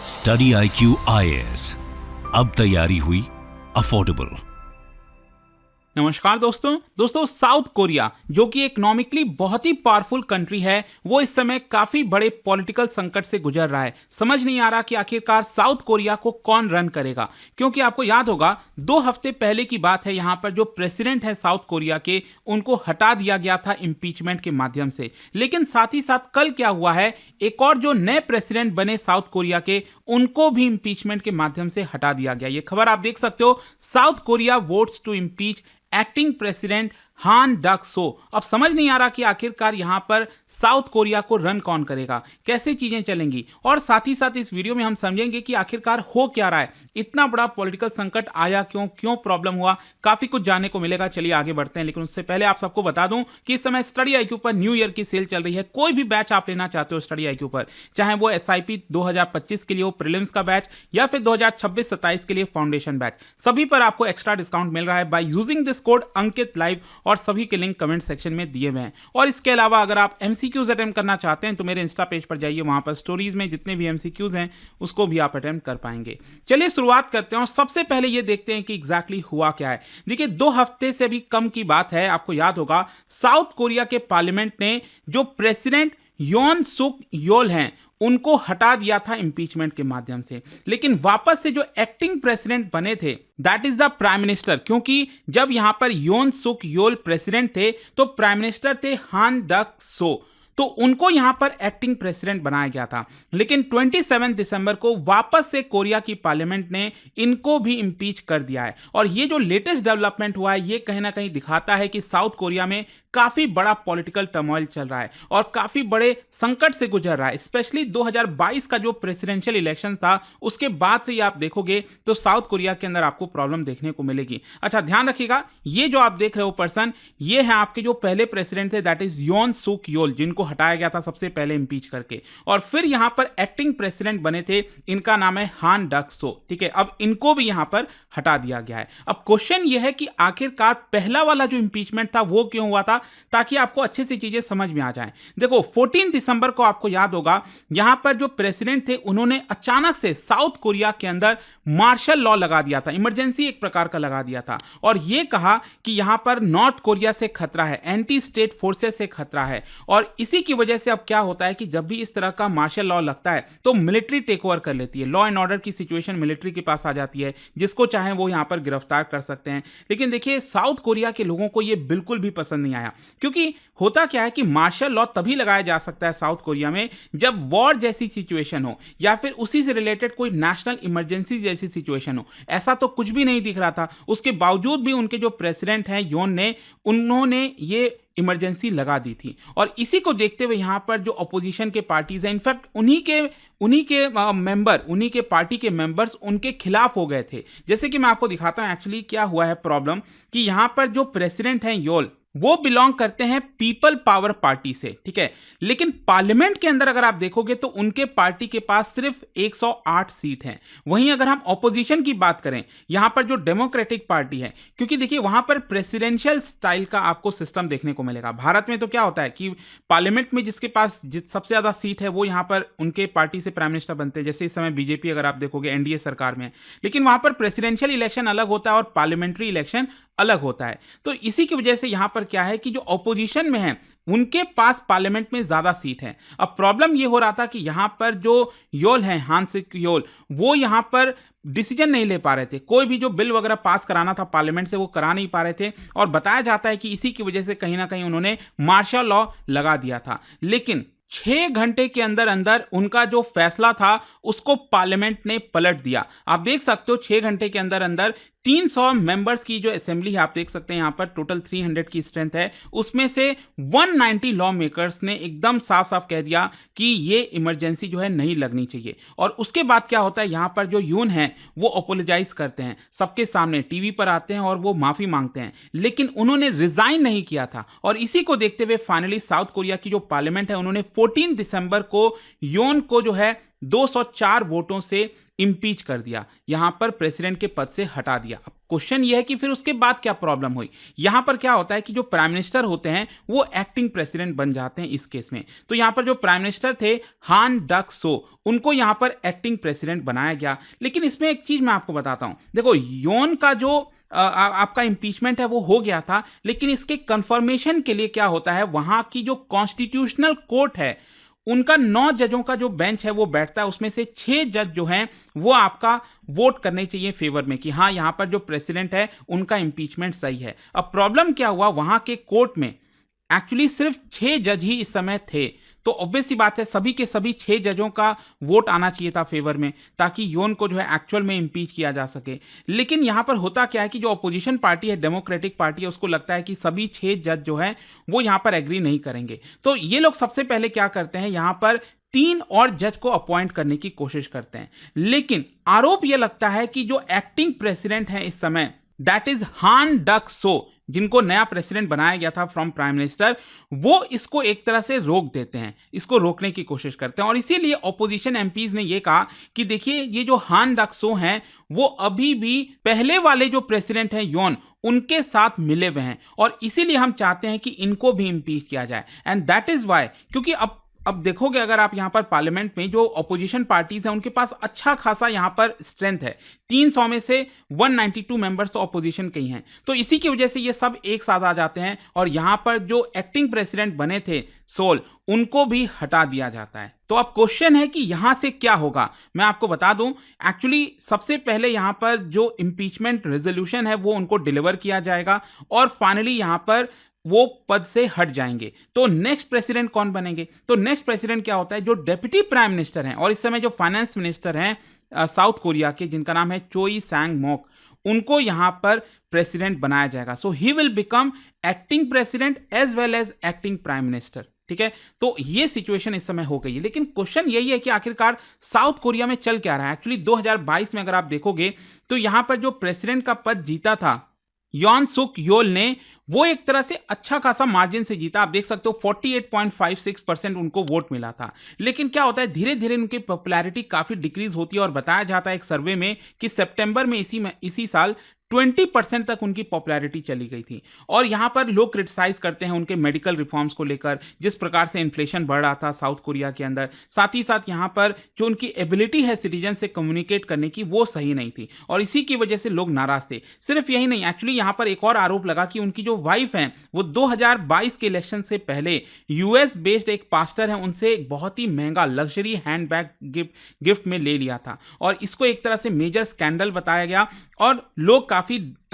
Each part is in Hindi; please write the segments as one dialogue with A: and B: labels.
A: स्टडी IQ IAS, अब तैयारी हुई अफोर्डेबल।
B: नमस्कार दोस्तों साउथ कोरिया जो कि इकोनॉमिकली बहुत ही पावरफुल कंट्री है, वो इस समय काफी बड़े पॉलिटिकल संकट से गुजर रहा है। समझ नहीं आ रहा कि आखिरकार साउथ कोरिया को कौन रन करेगा, क्योंकि आपको याद होगा 2 हफ्ते पहले की बात है, यहाँ पर जो प्रेसिडेंट है साउथ कोरिया के, उनको हटा दिया गया था इम्पीचमेंट के माध्यम से। लेकिन साथ ही साथ कल क्या हुआ है, एक और जो नए प्रेसिडेंट बने साउथ कोरिया के, उनको भी इम्पीचमेंट के माध्यम से हटा दिया गया। ये खबर आप देख सकते हो, South Korea votes to impeach acting president Han Duck Soo. अब समझ नहीं आ रहा कि आखिरकार यहां पर साउथ कोरिया को रन कौन करेगा, कैसे चीजें चलेंगी, और साथ ही साथ इस वीडियो में हम समझेंगे कि आखिरकार हो क्या रहा है, इतना बड़ा पॉलिटिकल संकट आया क्यों प्रॉब्लम हुआ, काफी कुछ जानने को मिलेगा। चलिए आगे बढ़ते हैं, लेकिन उससे पहले आप सबको बता दूं कि इस समय स्टडी IQ पर न्यू ईयर की सेल चल रही है। कोई भी बैच आप लेना चाहते हो स्टडी IQ पर, चाहे वो SIP 2025 के लिए हो, प्रीलिम्स का बैच, या फिर 2026-27 के लिए फाउंडेशन बैच, सभी पर आपको एक्स्ट्रा डिस्काउंट मिल रहा है by using this code Ankit live, और सभी के लिंक कमेंट सेक्शन में दिए हुए हैं। और इसके अलावा अगर आप MCQs अटेम्प्ट करना चाहते हैं तो मेरे इंस्टा पेज पर जाइए, वहां पर स्टोरीज में जितने भी MCQs हैं उसको भी आप अटेम्प्ट कर पाएंगे। चलिए शुरुआत करते हैं, और सबसे पहले ये देखते हैं कि एग्जैक्टली हुआ क्या है। देखिए 2 हफ्ते से भी कम की बात है, आपको याद होगा साउथ कोरिया के पार्लियामेंट ने जो प्रेसिडेंट योन सुक योल हैं उनको हटा दिया था इंपीचमेंट के माध्यम से। लेकिन वापस से जो एक्टिंग प्रेसिडेंट बने थे, that is the prime minister, क्योंकि जब यहां पर योन सुक योल प्रेसिडेंट थे तो प्राइम मिनिस्टर थे हान डक सो, तो उनको यहां पर एक्टिंग प्रेसिडेंट बनाया गया था। लेकिन 27 दिसंबर को वापस से कोरिया की पार्लियामेंट ने इनको भी इंपीच कर दिया है। और ये जो लेटेस्ट डेवलपमेंट हुआ है, ये कहीं ना कहीं दिखाता है कि साउथ कोरिया में काफी बड़ा पॉलिटिकल टर्मोइल चल रहा है और काफी बड़े संकट से गुजर रहा है। स्पेशली 2022 का जो प्रेसिडेंशियल इलेक्शन था, उसके बाद से आप देखोगे तो साउथ कोरिया के अंदर आपको प्रॉब्लम देखने को मिलेगी। अच्छा ध्यान रखिएगा, ये जो आप देख रहे हो पर्सन, ये है आपके जो पहले प्रेसिडेंट थे, दैट इज योन सुक योल, जिनको हटाया गया था सबसे पहले इंपीच करके, और फिर यहां पर एक्टिंग प्रेसिडेंट बने थे, इनका नाम है हान डक सो। ठीक है, अब इनको भी यहां पर हटा दिया गया है। अब क्वेश्चन यह है कि आखिरकार पहला वाला जो इंपीचमेंट था वो क्यों हुआ था, ताकि आपको अच्छे से चीजें समझ में आ जाएं। देखो 14 दिसंबर को आपको याद होगा, यहां पर जो प्रेसिडेंट थे उन्होंने अचानक से साउथ कोरिया के अंदर मार्शल लॉ लगा दिया था, इमरजेंसी एक प्रकार का लगा दिया था, और यह कहा कि यहां पर नॉर्थ कोरिया से खतरा है, एंटी स्टेट फोर्सेस से खतरा है। और इसी की वजह से अब क्या होता है कि जब भी इस तरह का मार्शल लॉ लगता है तो मिलिट्री टेक ओवर कर लेती है, लॉ एंड ऑर्डर की सिचुएशन मिलिट्री के पास आ जाती है, जिसको चाहे वो यहां पर गिरफ्तार कर सकते हैं। लेकिन देखिए साउथ कोरिया के लोगों को यह बिल्कुल भी पसंद नहीं आया, क्योंकि होता क्या है कि मार्शल लॉ तभी लगाया जा सकता है साउथ कोरिया में जब वॉर जैसी सिचुएशन हो, या फिर उसी से रिलेटेड कोई नेशनल इमरजेंसी जैसी सिचुएशन हो। ऐसा तो कुछ भी नहीं दिख रहा था, उसके बावजूद भी उनके जो प्रेसिडेंट हैं योन ने, उन्होंने ये इमरजेंसी लगा दी थी। और इसी को देखते हुए यहाँ पर जो अपोजिशन के पार्टीज हैं, इनफैक्ट उन्हीं के पार्टी के मेंबर्स उनके खिलाफ हो गए थे। जैसे कि मैं आपको दिखाता हूँ एक्चुअली क्या हुआ है प्रॉब्लम, कि यहाँ पर जो प्रेसिडेंट हैं योल, वो बिलोंग करते हैं पीपल पावर पार्टी से। ठीक है, लेकिन पार्लियामेंट के अंदर अगर आप देखोगे तो उनके पार्टी के पास सिर्फ 108 सीट हैं। वहीं अगर हम ऑपोजिशन की बात करें, यहां पर जो डेमोक्रेटिक पार्टी है, क्योंकि देखिए वहां पर प्रेसिडेंशियल स्टाइल का आपको सिस्टम देखने को मिलेगा। भारत में तो क्या होता है कि पार्लियामेंट में जिसके पास सबसे ज्यादा सीट है वो यहां पर उनके पार्टी से प्राइम मिनिस्टर बनते हैं, जैसे इस समय बीजेपी अगर आप देखोगे NDA सरकार में। लेकिन वहां पर प्रेसिडेंशियल इलेक्शन अलग होता है और पार्लियामेंट्री इलेक्शन अलग होता है। तो इसी की वजह से यहां पर क्या है कि जो ऑपोजिशन में है उनके पास पार्लियामेंट में ज्यादा सीट है। अब प्रॉब्लम यह हो रहा था कि यहां पर जो योल हैं, हान सुक योल, वो यहां पर डिसीजन नहीं ले पा रहे थे, कोई भी जो बिल वगैरह पास कराना था पार्लियामेंट से वो करा नहीं पा रहे थे, और बताया जाता है कि इसी की वजह से कहीं ना कहीं उन्होंने मार्शल लॉ लगा दिया था। लेकिन 6 घंटे के अंदर अंदर उनका जो फैसला था उसको पार्लियामेंट ने पलट दिया। आप देख सकते हो 6 घंटे के अंदर अंदर 300 मेंबर्स की जो असेंबली है, आप देख सकते हैं यहाँ पर टोटल 300 की स्ट्रेंथ है, उसमें से 190 लॉ मेकर्स ने एकदम साफ साफ कह दिया कि ये इमरजेंसी जो है नहीं लगनी चाहिए। और उसके बाद क्या होता है, यहाँ पर जो यून है वो अपोलोजाइज करते हैं, सबके सामने टीवी पर आते हैं और वो माफी मांगते हैं, लेकिन उन्होंने रिजाइन नहीं किया था। और इसी को देखते हुए फाइनली साउथ कोरिया की जो पार्लियामेंट है, उन्होंने 14 दिसंबर को योन को जो है 204 वोटों से इम्पीच कर दिया, यहां पर प्रेसिडेंट के पद से हटा दिया। अब क्वेश्चन यह है कि फिर उसके बाद क्या प्रॉब्लम हुई। यहां पर क्या होता है कि जो प्राइम मिनिस्टर होते हैं वो एक्टिंग प्रेसिडेंट बन जाते हैं इस केस में। तो यहां पर जो प्राइम मिनिस्टर थे हान डक सो, उनको यहां पर एक्टिंग प्रेसिडेंट बनाया गया। लेकिन इसमें एक चीज मैं आपको बताता हूं, देखो योन का जो आपका इंपीचमेंट है वो हो गया था, लेकिन इसके कंफर्मेशन के लिए क्या होता है, वहां की जो कॉन्स्टिट्यूशनल कोर्ट है उनका 9 जजों का जो बेंच है वो बैठता है, उसमें से 6 जज जो हैं वो आपका वोट करने चाहिए फेवर में कि हाँ यहां पर जो प्रेसिडेंट है उनका इंपीचमेंट सही है। अब प्रॉब्लम क्या हुआ, वहां के कोर्ट में एक्चुअली सिर्फ 6 जज ही इस समय थे, तो ऑब्वियस सी बात है सभी के सभी 6 जजों का वोट आना चाहिए था फेवर में, ताकि योन को जो है एक्चुअल में इंपीच किया जा सके। लेकिन यहां पर होता क्या है कि जो अपोजिशन पार्टी है, डेमोक्रेटिक पार्टी है, उसको लगता है कि सभी 6 जज जो है वो यहां पर एग्री नहीं करेंगे। तो ये लोग सबसे पहले क्या करते हैं, यहां पर 3 और जज को अपॉइंट करने की कोशिश करते हैं। लेकिन आरोप यह लगता है कि जो एक्टिंग प्रेसिडेंट है इस समय, दैट इज हान डक सो, जिनको नया प्रेसिडेंट बनाया गया था फ्रॉम प्राइम मिनिस्टर, वो इसको एक तरह से रोक देते हैं, इसको रोकने की कोशिश करते हैं। और इसीलिए ऑपोजिशन एमपीज ने ये कहा कि देखिए ये जो हान डक सो हैं वो अभी भी पहले वाले जो प्रेसिडेंट हैं योन, उनके साथ मिले हुए हैं, और इसीलिए हम चाहते हैं कि इनको भी इंपीच किया जाए। एंड दैट इज वाई, क्योंकि अब देखोगे अगर आप यहां पर पार्लियामेंट में जो ऑपोजिशन पार्टीज हैं उनके पास अच्छा खासा यहां पर स्ट्रेंथ है, 300 में से 192 मेंबर्स तो ऑपोजिशन के ही हैं। तो इसी की वजह से ये सब एक साथ आ जाते हैं और यहां पर जो एक्टिंग प्रेसिडेंट बने थे सोल, उनको भी हटा दिया जाता है। तो अब क्वेश्चन है कि यहां से क्या होगा, मैं आपको बता दूं। एक्चुअली सबसे पहले यहां पर जो इंपीचमेंट रेजोल्यूशन है वो उनको डिलीवर किया जाएगा और फाइनली यहां पर वो पद से हट जाएंगे। तो नेक्स्ट प्रेसिडेंट कौन बनेंगे, तो नेक्स्ट प्रेसिडेंट क्या होता है, जो डेप्यूटी प्राइम मिनिस्टर हैं और इस समय जो फाइनेंस मिनिस्टर हैं साउथ कोरिया के, जिनका नाम है चोई सांग मोक, उनको यहां पर प्रेसिडेंट बनाया जाएगा। So he will become acting president as well as acting prime minister. ठीक है, तो ये सिचुएशन इस समय हो गई है। लेकिन क्वेश्चन यही है कि आखिरकार साउथ कोरिया में चल क्या रहा है। एक्चुअली 2022 में अगर आप देखोगे तो यहां पर जो प्रेसिडेंट का पद जीता था योन सुक योल ने, वो एक तरह से अच्छा खासा मार्जिन से जीता। आप देख सकते हो 48.56% उनको वोट मिला था। लेकिन क्या होता है, धीरे धीरे उनकी पॉपुलैरिटी काफी डिक्रीज होती है और बताया जाता है एक सर्वे में कि सितंबर में इसी साल 20% तक उनकी पॉपुलैरिटी चली गई थी। और यहां पर लोग क्रिटिसाइज करते हैं उनके मेडिकल रिफॉर्म्स को लेकर, जिस प्रकार से इन्फ्लेशन बढ़ रहा था साउथ कोरिया के अंदर। साथ ही साथ यहां पर जो उनकी एबिलिटी है सिटीजन से कम्युनिकेट करने की, वो सही नहीं थी और इसी की वजह से लोग नाराज थे। सिर्फ यही नहीं, एक्चुअली यहां पर एक और आरोप लगा कि उनकी जो वाइफ है वो 2022 के इलेक्शन से पहले यूएस बेस्ड एक पास्टर है, उनसे एक बहुत ही महंगा लग्जरी हैंडबैग गिफ्ट में ले लिया था और इसको एक तरह से मेजर स्कैंडल बताया गया और लोग काफी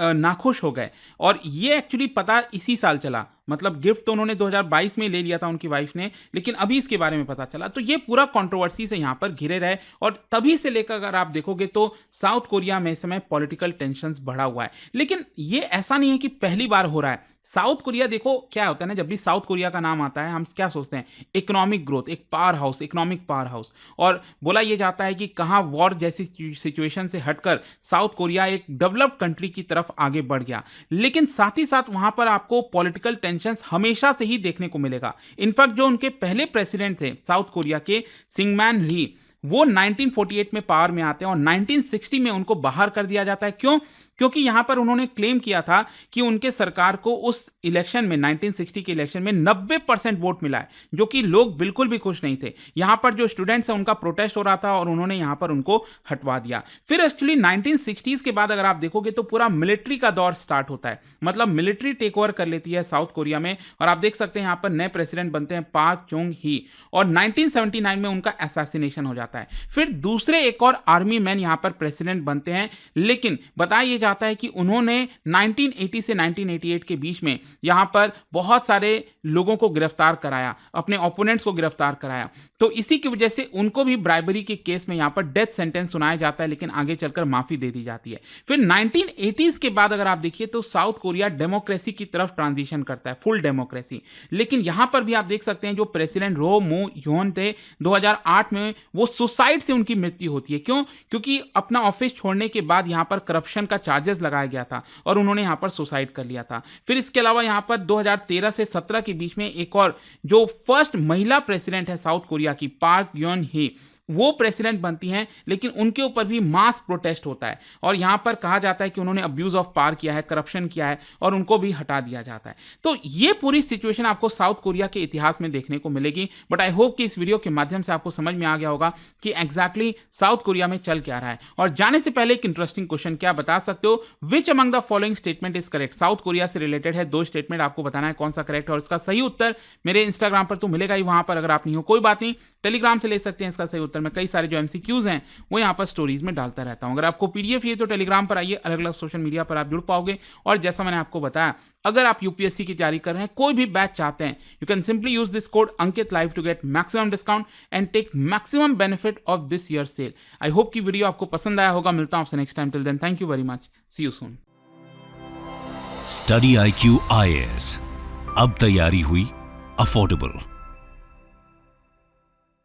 B: नाखुश हो गए। और ये एक्चुअली पता इसी साल चला, मतलब गिफ्ट तो उन्होंने 2022 में ले लिया था उनकी वाइफ ने, लेकिन अभी इसके बारे में पता चला। तो ये पूरा कंट्रोवर्सी से यहां पर घिरे रहे और तभी से लेकर अगर आप देखोगे तो साउथ कोरिया में इस समय पॉलिटिकल टेंशंस बढ़ा हुआ है। लेकिन ये ऐसा नहीं है कि पहली बार हो रहा है। साउथ कोरिया, देखो क्या होता है ना, जब भी साउथ कोरिया का नाम आता है हम क्या सोचते हैं, इकोनॉमिक ग्रोथ, एक power house, economic power house. और बोला यह जाता है कि कहां वॉर जैसी सिचुएशन से हटकर साउथ कोरिया एक डेवलप्ड कंट्री की तरफ आगे बढ़ गया। लेकिन साथ ही साथ वहां पर आपको पॉलिटिकल टेंशंस हमेशा से ही देखने को मिलेगा। इनफैक्ट जो उनके पहले प्रेसिडेंट थे साउथ कोरिया के, सिंगमैन री, वो 1948 में पावर में आते हैं और 1960 में उनको बाहर कर दिया जाता है। क्यों? क्योंकि यहां पर उन्होंने क्लेम किया था कि उनके सरकार को उस इलेक्शन में, 1960 के इलेक्शन में 90% वोट मिला है, जो कि लोग बिल्कुल भी खुश नहीं थे। यहां पर जो स्टूडेंट्स हैं उनका प्रोटेस्ट हो रहा था और उन्होंने यहां पर उनको हटवा दिया। फिर एक्चुअली 1960s के बाद अगर आप देखोगे तो पूरा मिलिट्री का दौर स्टार्ट होता है, मतलब मिलिट्री टेक ओवर कर लेती है साउथ कोरिया में। और आप देख सकते हैं यहां पर नए प्रेसिडेंट बनते हैं पार्क चुंग ही, और 1979 में उनका असैसिनेशन हो जाता है। फिर दूसरे एक और आर्मी मैन यहां पर प्रेसिडेंट बनते हैं, लेकिन बताया जाता है कि उन्होंने 1980 से 1988 के बीच में यहां पर बहुत सारे लोगों को गिरफ्तार कराया, अपने ओपोनेंट्स को गिरफ्तार कराया। तो इसी की वजह से उनको भी ब्राइबरी के केस में यहां पर डेथ सेंटेंस सुनाया जाता है, लेकिन आगे चलकर माफी दे दी जाती है। फिर 1980s के बाद अगर आप देखिए तो साउथ कोरिया डेमोक्रेसी की तरफ ट्रांजिशन करता है, फुल डेमोक्रेसी। लेकिन यहां पर भी आप देख सकते हैं जो प्रेसिडेंट रो मू योन थे 2008 में, वो सुसाइड से उनकी मृत्यु होती है। क्यों? क्योंकि अपना ऑफिस छोड़ने के बाद यहां पर करप्शन का चार्जेस लगाया गया था और उन्होंने यहां पर सुसाइड कर लिया था। फिर इसके अलावा यहां पर 2013 से 17 के बीच में एक और जो फर्स्ट महिला प्रेसिडेंट है साउथ कोरिया की, पार्क योन ही, वो प्रेसिडेंट बनती हैं, लेकिन उनके ऊपर भी मास प्रोटेस्ट होता है और यहाँ पर कहा जाता है कि उन्होंने अब्यूज ऑफ पावर किया है, करप्शन किया है और उनको भी हटा दिया जाता है। तो ये पूरी सिचुएशन आपको साउथ कोरिया के इतिहास में देखने को मिलेगी। बट आई होप कि इस वीडियो के माध्यम से आपको समझ में आ गया होगा कि एग्जैक्टली साउथ कोरिया में चल क्या रहा है। और जाने से पहले एक इंटरेस्टिंग क्वेश्चन, क्या बता सकते हो which among the following statement is correct? South Korea से रिलेटेड है, 2 स्टेटमेंट, आपको बताना है कौन सा करेक्ट है और इसका सही उत्तर मेरे इंस्टाग्राम पर तो मिलेगा ही, वहां पर अगर आप नहीं हो कोई बात नहीं, टेलीग्राम से ले सकते हैं इसका सही उत्तर। मैं कई सारे जो एमसीक्यूज हैं वो यहाँ पर स्टोरीज में डालता रहता हूं। अगर आपको पीडीएफ चाहिए तो टेलीग्राम पर आइए, अलग अलग सोशल मीडिया पर आप जुड़ पाओगे। और जैसा मैंने आपको बताया, अगर आप यूपीएससी की तैयारी कर रहे हैं, कोई भी बैच चाहते हैं, you can simply use this code Ankit live to get maximum discount and take maximum benefit of this year sale. I hope कि वीडियो आपको पसंद आया होगा। मिलता हूं आपसे next time. Till then thank you very much, see you soon.
A: Study IQ IAS, अब तैयारी हुई अफोर्डेबल।